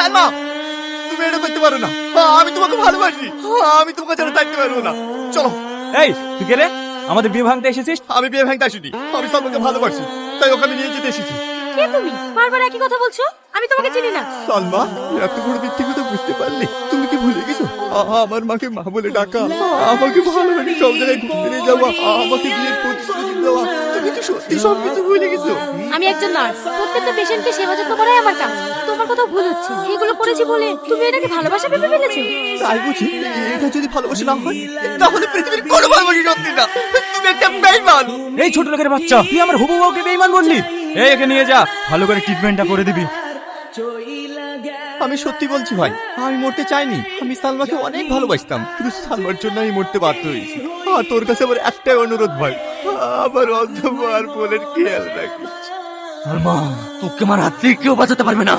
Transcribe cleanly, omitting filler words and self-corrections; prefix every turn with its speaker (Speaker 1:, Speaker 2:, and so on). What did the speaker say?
Speaker 1: সালমা, তুমি এটা করতে পারো না। আমি তোমাকে ভালোবাসি, আমি তোমাকে ছাড়া থাকতে পারবো না। চলো।
Speaker 2: এই তুই কে রে? আমাদের বিয়ে ভাঙতে এসেছিস?
Speaker 1: আমি বিয়ে ভাঙতে আসিনি, আমি সালমাকে ভালোবাসি, তাই ওখানে নিয়ে যেতে এসেছি।
Speaker 3: কে তুমি? বারবার একই কথা বলছো, আমি তোমাকে চিনি না।
Speaker 1: সালমা, এত বড় মিথ্যে কথা বুঝতে পারলে? তুমি কি ভুলে গেছো আমার মাকে মা বলে ডাকা, আমাকে ভালোবাসি, সব জায়গায় ঘুরতে নিয়ে যাওয়া, আমাকে বিয়ের প্রতিশ্রুতি দেওয়া? তুমি কি সত্যি সবকিছু ভুলে গেছো?
Speaker 3: আমি একজন নার্স, প্রত্যেকটা পেশেন্টকে সেবা যত্ন করাই আমার কাজ। তোমার কথা ভুল হচ্ছে, এগুলো করেছি বলে তুমি এটাকে ভালোবাসা ভেবে ফেলেছো?
Speaker 1: তাই বুঝি? এটা যদি ভালোবাসা না হয় তাহলে পৃথিবীর কোনো ভালোবাসা সত্যি না। তুমি একটা বেঈমান।
Speaker 2: এই ছোট লোকের বাচ্চা, তুই আমার হবু বউকে বেঈমান বললি? এই একে নিয়ে যা, ভালো করে ট্রিটমেন্টটা করে দিবি।
Speaker 1: আমি সত্যি বলছি ভাই, আমি মরতে চাইনি। আমি সালমাকে অনেক ভালোবাসতাম, কিন্তু সালমার জন্য আমি মরতে বাধ্য হয়েছি। আর তোর কাছে আমার একটাই অনুরোধ ভাই, আমার অন্ধকার বোনের খেয়াল রাখিস।
Speaker 4: সালমা, তোকে আমার হাত থেকে কেউ বাঁচাতে পারবে না।